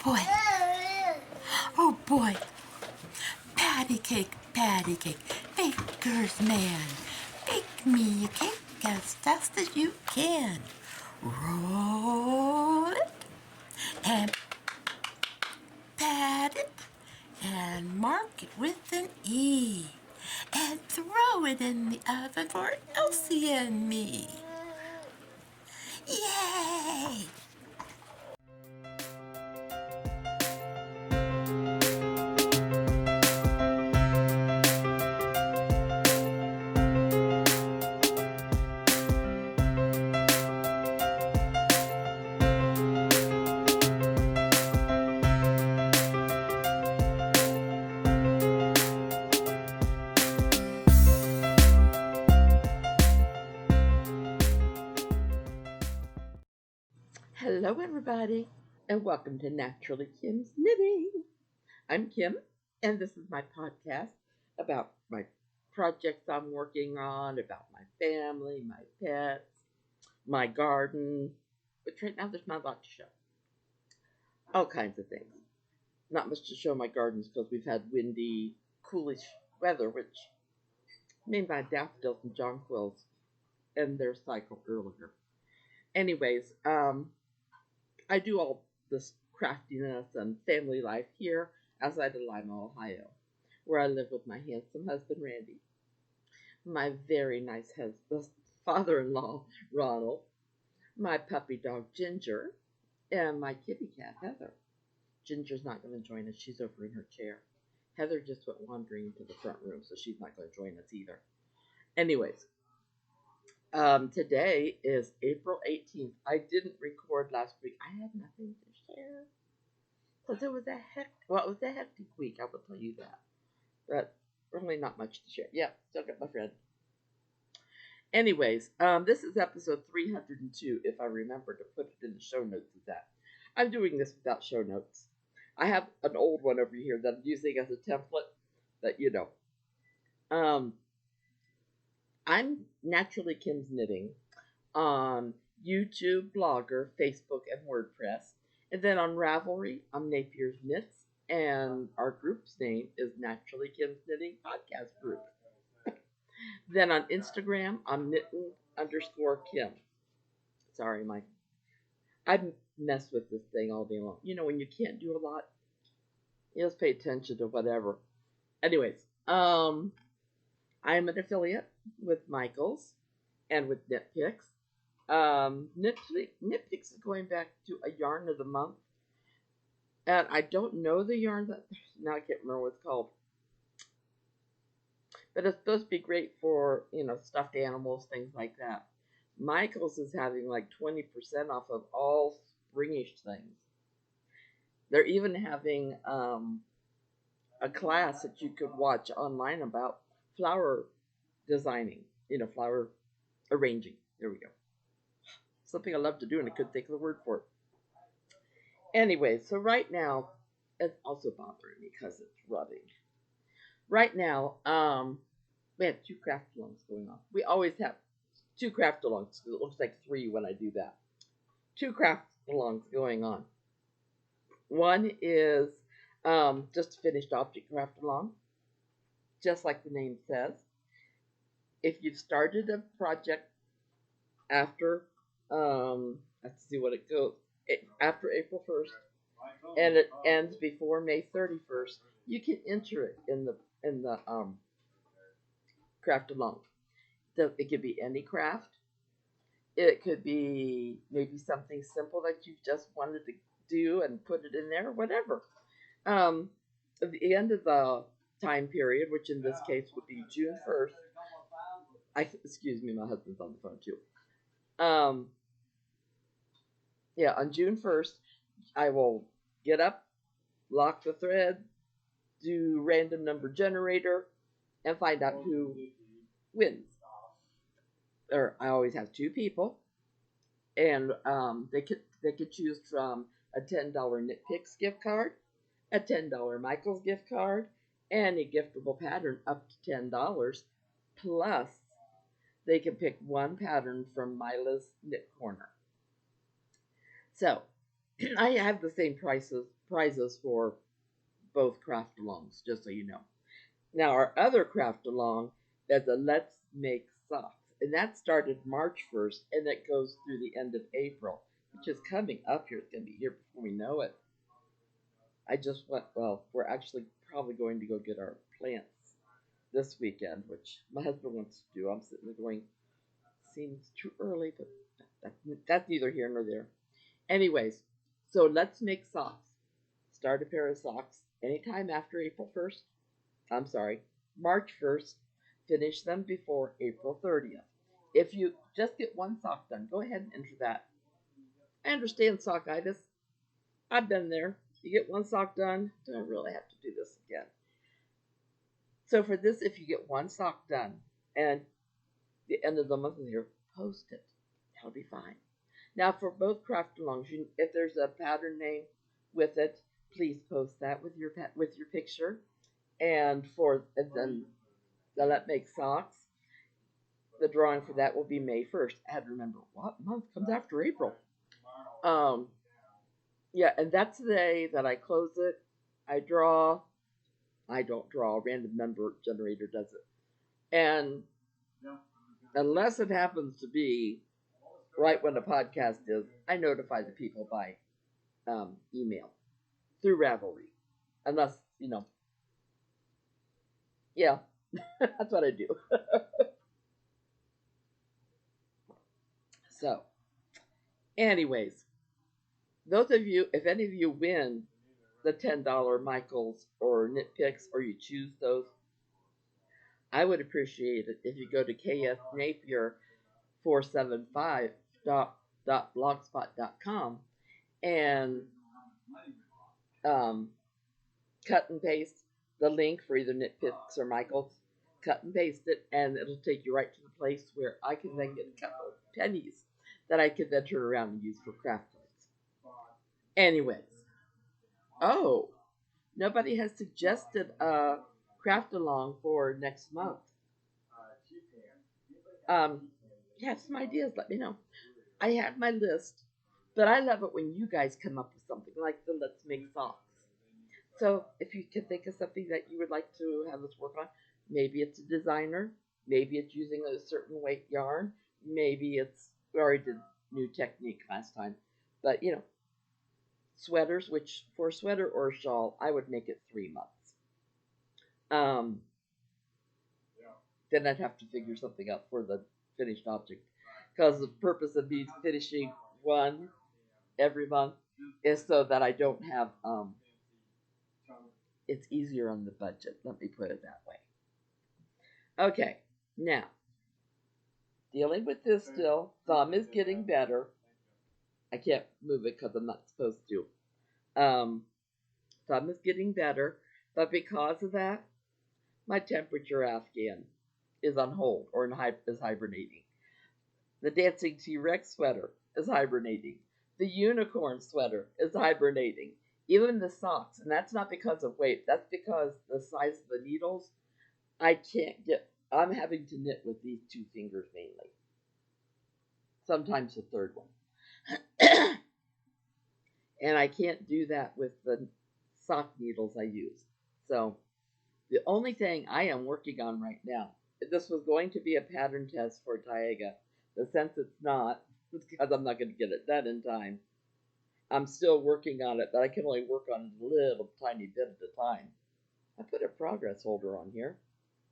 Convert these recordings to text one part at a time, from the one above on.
boy. Oh boy. Patty cake, baker's man. Bake me a cake as fast as you can. Roll it and pat it and mark it with an E. And throw it in the oven for Elsie and me. Yay! Hello, everybody, and welcome to Naturally Kim's Knitting. I'm Kim, and this is my podcast about my projects I'm working on, about my family, my pets, my garden, which right now there's not a lot to show. All kinds of things. Not much to show my gardens because we've had windy, coolish weather, which made my daffodils and jonquils end their cycle earlier. Anyways, I do all this craftiness and family life here outside of Lima, Ohio, where I live with my handsome husband, Randy, my very nice father-in-law, Ronald, my puppy dog, Ginger, and my kitty cat, Heather. Ginger's not going to join us. She's over in her chair. Heather just went wandering into the front room, so she's not going to join us either. Anyways, today is April 18th. I didn't record last week. I had nothing to share. Because it was a hectic week, I will tell you that. But really not much to share. Yeah, still got my friend. Anyways, this is episode 302, if I remember to put it in the show notes of that. I'm doing this without show notes. I have an old one over here that I'm using as a template that you know. I'm Naturally Kim's Knitting on YouTube, Blogger, Facebook, and WordPress. And then on Ravelry, I'm Napier's Knits, and our group's name is Naturally Kim's Knitting Podcast Group. Then on Instagram, I'm Knitting_Kim. Sorry, Mike. I mess with this thing all day long. You know, when you can't do a lot, you just pay attention to whatever. Anyways, I'm an affiliate with Michaels and with Knitpicks. Knitpicks is going back to a yarn of the month, and I don't know the yarn that now I can't remember what it's called, but it's supposed to be great for stuffed animals, things like that. Michaels is having like 20% off of all springish things. They're even having a class that you could watch online about flower designing, flower arranging. There we go. Something I love to do, and I couldn't think of the word for it. Anyway, so right now, it's also bothering me because it's rubbing. Right now, we have 2 craft alongs going on. We always have 2 craft alongs. It looks like 3 when I do that. 2 craft alongs going on. One is just a finished object craft along, just like the name says. If you've started a project after, let's see what it goes, after April 1st, and it ends before May 31st, you can enter it in the craft along. It could be any craft. It could be maybe something simple that you just wanted to do and put it in there, whatever. At the end of the time period, which in this case would be June 1st, excuse me, my husband's on the phone too. On June 1st, I will get up, lock the thread, do random number generator, and find out who wins. Or I always have 2 people, and they could choose from a $10 Knitpicks gift card, a $10 Michaels gift card, and a giftable pattern up to $10. Plus, they can pick one pattern from Mila's Knit Corner. So, I have the same prizes for both craft alongs, just so you know. Now our other craft along is a Let's Make Socks, and that started March 1st, and it goes through the end of April, which is coming up here. It's gonna be here before we know it. I just went. Well, we're actually probably going to go get our plants this weekend, which my husband wants to do. I'm sitting there going, seems too early, but that's neither here nor there. Anyways, so Let's Make Socks. Start a pair of socks anytime after April 1st. I'm sorry, March 1st. Finish them before April 30th. If you just get one sock done, go ahead and enter that. I understand sockitis. I've been there. You get one sock done, don't really have to do this again. So for this, if you get one sock done and the end of the month is here, post it. That'll be fine. Now for both craft alongs, if there's a pattern name with it, please post that with your picture. And then the Let Make Socks, the drawing for that will be May 1st. I had to remember what month comes after April. Um, yeah, and that's the day that I close it. I draw. I don't draw. A random number generator does it. And unless it happens to be right when the podcast is, I notify the people by email through Ravelry. Unless, yeah, that's what I do. So, anyways, those of you, if any of you win the $10 Michaels or Nitpicks, or you choose those, I would appreciate it if you go to ksnapier475.blogspot.com and cut and paste the link for either Nitpicks or Michaels. Cut and paste it, and it'll take you right to the place where I can then get a couple of pennies that I could then turn around and use for craft plates. Anyways, oh, nobody has suggested a craft along for next month. You have some ideas, let me know. I had my list, but I love it when you guys come up with something like the Let's Make Socks. So if you can think of something that you would like to have us work on, maybe it's a designer, maybe it's using a certain weight yarn, maybe we already did new technique last time, but sweaters, which for a sweater or a shawl, I would make it 3 months. Then I'd have to figure something out for the finished object, because the purpose of me finishing one every month is so that I don't have it's easier on the budget. Let me put it that way. Okay, now dealing with this still. Thumb is getting better. I can't move it because I'm not supposed to. Thumb is getting better, but because of that, my temperature Afghan is on hold or is hibernating. The dancing T-Rex sweater is hibernating. The unicorn sweater is hibernating. Even the socks, and that's not because of weight. That's because the size of the needles. I'm having to knit with these 2 fingers mainly. Sometimes the third one. And I can't do that with the sock needles I use. So the only thing I am working on right now, this was going to be a pattern test for Taiga, but since it's not, because I'm not going to get it done in time, I'm still working on it, but I can only work on a little tiny bit at a time. I put a progress holder on here.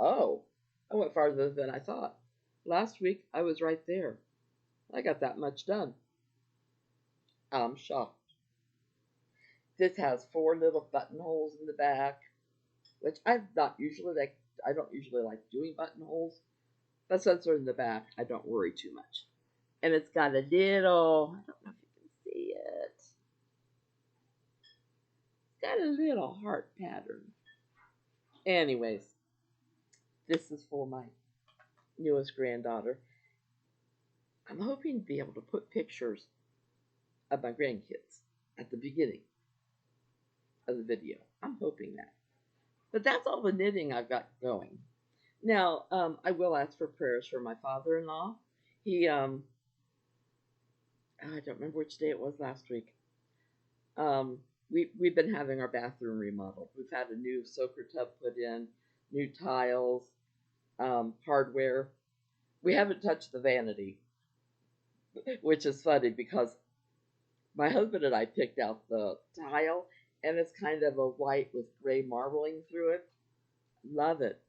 Oh, I went farther than I thought. Last week, I was right there. I got that much done. I'm shocked. This has 4 little buttonholes in the back, which I don't usually like doing buttonholes, but since they're in the back, I don't worry too much. And it's got a little, I don't know if you can see it. It's got a little heart pattern. Anyways, this is for my newest granddaughter. I'm hoping to be able to put pictures of my grandkids at the beginning of the video. I'm hoping that. But that's all the knitting I've got going. Now, I will ask for prayers for my father-in-law. He, I don't remember which day it was last week. We've been having our bathroom remodeled. We've had a new soaker tub put in, new tiles, hardware. We haven't touched the vanity, which is funny because my husband and I picked out the tile, and it's kind of a white with gray marbling through it. Love it.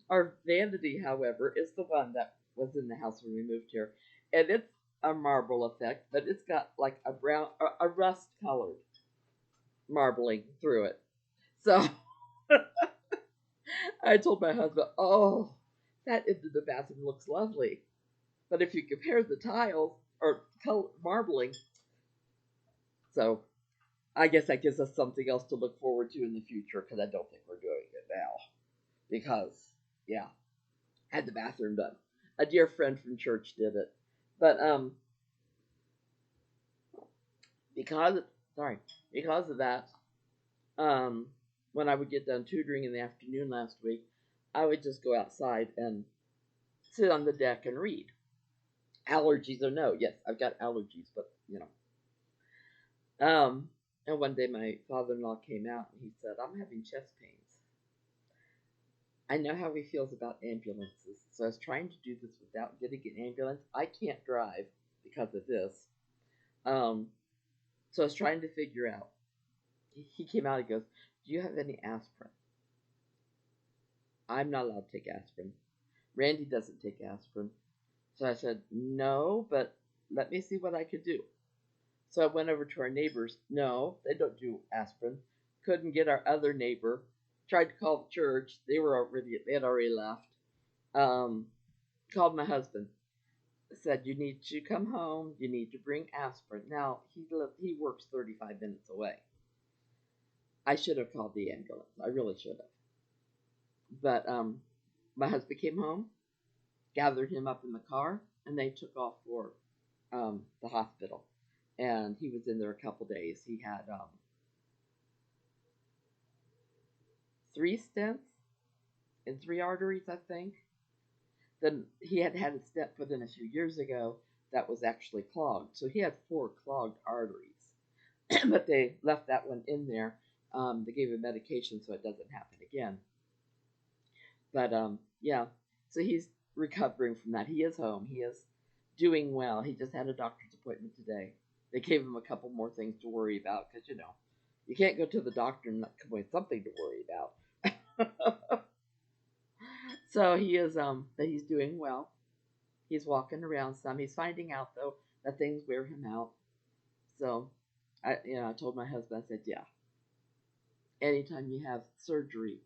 Our vanity, however, is the one that was in the house when we moved here, and it's a marble effect, but it's got like a brown, a rust colored marbling through it. So I told my husband, "Oh, that into the bathroom looks lovely." But if you compare the tiles or color, marbling, so I guess that gives us something else to look forward to in the future because I don't think we're doing it now. Because, yeah, had the bathroom done. A dear friend from church did it. But because sorry, because of that, um when I would get done tutoring in the afternoon last week, I would just go outside and sit on the deck and read. Allergies or no, yes, I've got allergies, but you know. And one day my father-in-law came out and he said, "I'm having chest pains." I know how he feels about ambulances, so I was trying to do this without getting an ambulance. I can't drive because of this. Um, so I was trying to figure out. He came out and goes, "Do you have any aspirin?" I'm not allowed to take aspirin. Randy doesn't take aspirin. So I said, "No, but let me see what I could do." So I went over to our neighbors. No, they don't do aspirin. Couldn't get our other neighbor. Tried to call the church. They had already left. Um, Called my husband. Said, "You need to come home. You need to bring aspirin." Now he works 35 minutes away. I should have called the ambulance. I really should have. But my husband came home, gathered him up in the car, and they took off for the hospital. And he was in there a couple days. He had 3 stents in 3 arteries, I think. Then he had had a stent put in a few years ago that was actually clogged. So he had 4 clogged arteries. But they left that one in there. They gave him medication so it doesn't happen again. But yeah, so he's recovering from that. He is home. He is doing well. He just had a doctor's appointment today. They gave him a couple more things to worry about because you can't go to the doctor and not come with something to worry about. So he is that he's doing well. He's walking around some. He's finding out though that things wear him out. So I told my husband, I said, yeah, anytime you have surgery,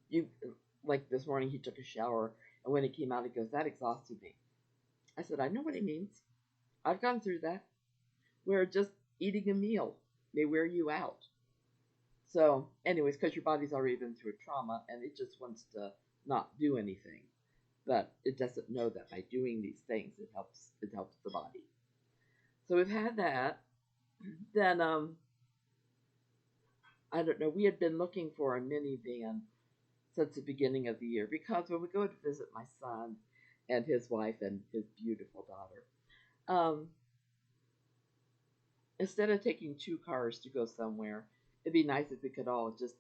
you like this morning he took a shower and when he came out he goes, "That exhausted me." I said, "I know what he means. I've gone through that, where just eating a meal may wear you out." So anyways, because your body's already been through a trauma and it just wants to not do anything, but it doesn't know that by doing these things it helps the body. So we've had that. Then I don't know, we had been looking for a minivan since the beginning of the year because when we go to visit my son and his wife and his beautiful daughter, um, instead of taking 2 cars to go somewhere, it'd be nice if we could all just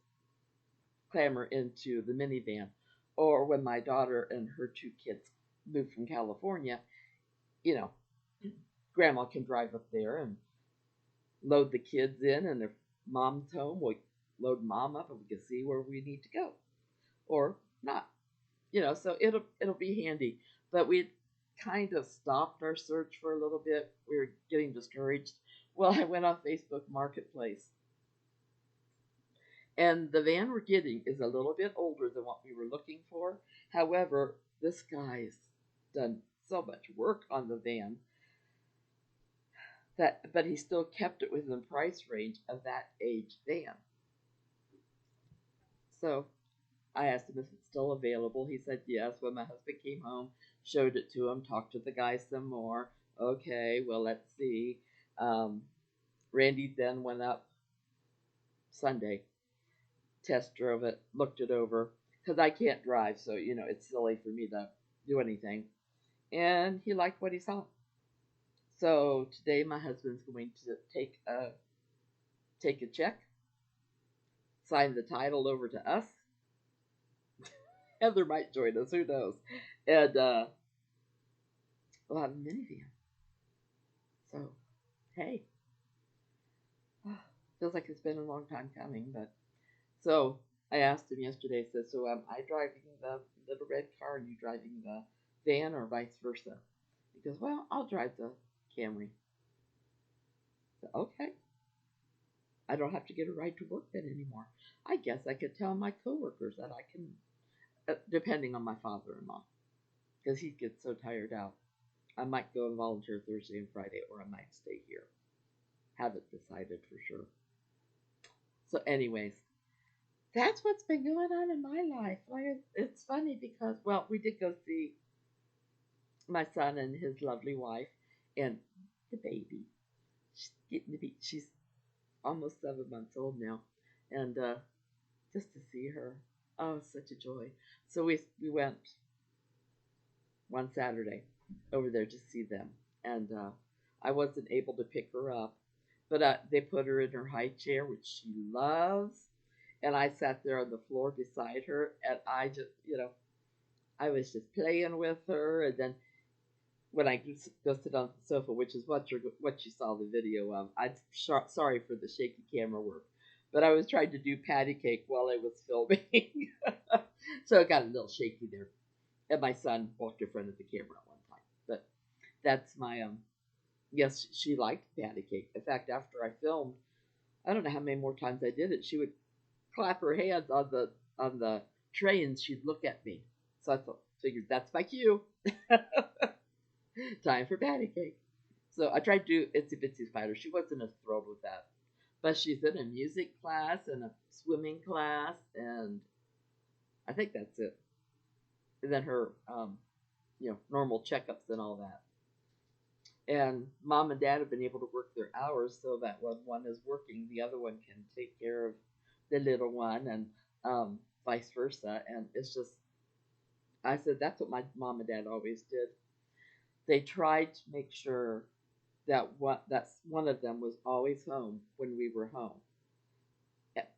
clamber into the minivan. Or when my daughter and her 2 kids moved from California, you know, grandma can drive up there and load the kids in, and if mom's home, we'll load mom up and we can see where we need to go. Or not. So it'll be handy. But we kind of stopped our search for a little bit. We were getting discouraged. Well, I went on Facebook Marketplace, and the van we're getting is a little bit older than what we were looking for. However, this guy's done so much work on the van but he still kept it within the price range of that age van. So I asked him if it's still available. He said yes. When my husband came home, showed it to him, talked to the guy some more. Okay, well, let's see. Um, Randy then went up Sunday, test drove it, looked it over, because I can't drive, so, it's silly for me to do anything. And he liked what he saw. So today my husband's going to take a check, sign the title over to us. Heather might join us, who knows? And we'll have a minivan. So hey, feels like it's been a long time coming, but so I asked him yesterday. I said, "So am I driving the little red car, and you driving the van, or vice versa?" He goes, "Well, I'll drive the Camry." I said, "Okay, I don't have to get a ride to work then anymore. I guess I could tell my coworkers that I can, depending on my father-in-law, because he gets so tired out. I might go and volunteer Thursday and Friday, or I might stay here. Haven't decided for sure." So, anyways, that's what's been going on in my life. Like, it's funny because, well, we did go see my son and his lovely wife and the baby. She's getting to be, she's almost 7 months old now, and just to see her, oh, it's such a joy. So we went one Saturday over there to see them, and I wasn't able to pick her up, but they put her in her high chair, which she loves, and I sat there on the floor beside her, and I just, I was just playing with her, and then when I go sit on the sofa, which is what you saw the video of. I'm sorry for the shaky camera work, but I was trying to do patty cake while I was filming, so it got a little shaky there. And my son walked in front of the camera at one time, but that's my Yes, she liked patty cake. In fact, after I filmed, I don't know how many more times I did it. She would clap her hands on the tray and she'd look at me. So figured that's my cue. Time for patty cake. So I tried to do Itsy Bitsy Spider. She wasn't as thrilled with that. But she's in a music class and a swimming class, and I think that's it. And then her, normal checkups and all that. And mom and dad have been able to work their hours so that when one is working, the other one can take care of the little one, and vice versa. And it's just, I said that's what my mom and dad always did. They tried to make sure that one of them was always home when we were home.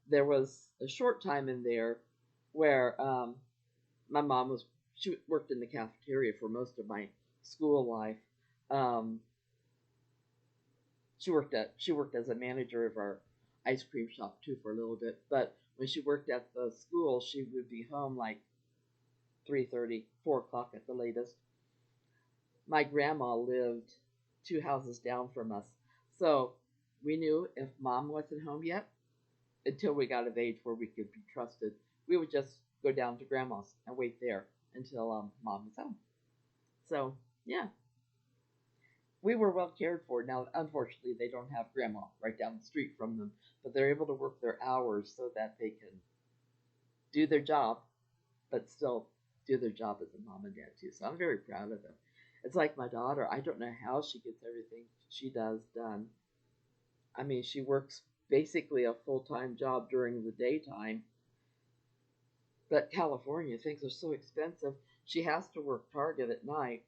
There was a short time in there where my mom she worked in the cafeteria for most of my school life. Um, she worked as a manager of our ice cream shop too for a little bit. But when she worked at the school, she would be home like 3:30, 4 o'clock at the latest. My grandma lived 2 houses down from us, so we knew if mom wasn't home yet, until we got of age where we could be trusted, we would just go down to grandma's and wait there until mom was home. So yeah, we were well cared for. Now, unfortunately, they don't have grandma right down the street from them, but they're able to work their hours so that they can do their job, but still do their job as a mom and dad too. So I'm very proud of them. It's like my daughter. I don't know how she gets everything she does done. I mean, she works basically a full time job during the daytime, but California things are so expensive. She has to work Target at night.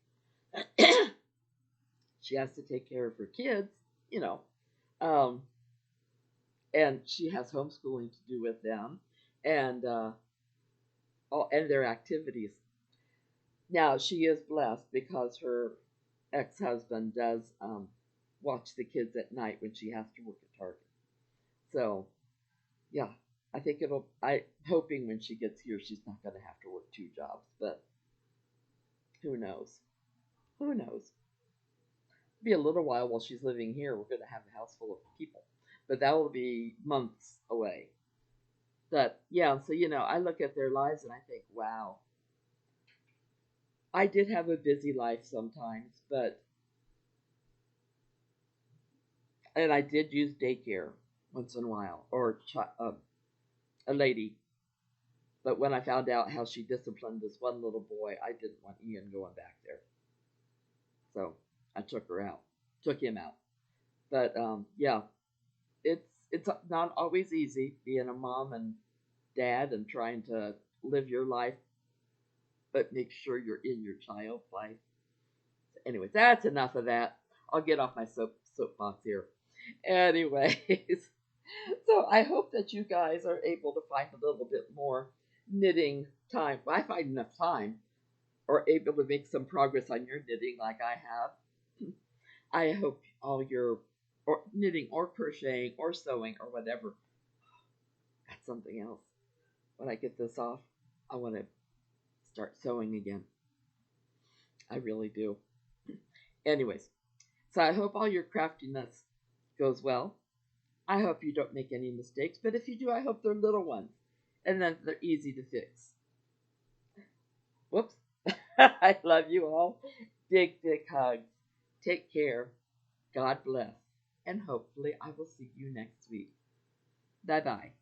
She has to take care of her kids, you know, um, and she has homeschooling to do with them, and all and their activities. Now she is blessed because her ex-husband does watch the kids at night when she has to work at Target. So yeah, I think it'll. I hoping when she gets here, she's not going to have to work two jobs, but who knows? Who knows? It'll be a little while she's living here. We're going to have a house full of people, but that will be months away. But yeah, so I look at their lives and I think, wow, I did have a busy life sometimes, and I did use daycare once in a while or a lady. But when I found out how she disciplined this one little boy, I didn't want Ian going back there. So I took him out. But yeah, it's not always easy being a mom and dad and trying to live your life, but make sure you're in your child's life. Anyways, that's enough of that. I'll get off my soapbox here. Anyways, so I hope that you guys are able to find a little bit more knitting time. I find enough time, or able to make some progress on your knitting like I have. I hope all your or knitting or crocheting or sewing or whatever. That's something else. When I get this off, I want to start sewing again. I really do. Anyways, so I hope all your craftiness goes well. I hope you don't make any mistakes, but if you do, I hope they're little ones and then they're easy to fix. Whoops. I love you all. Big, big hugs. Take care. God bless. And hopefully I will see you next week. Bye bye.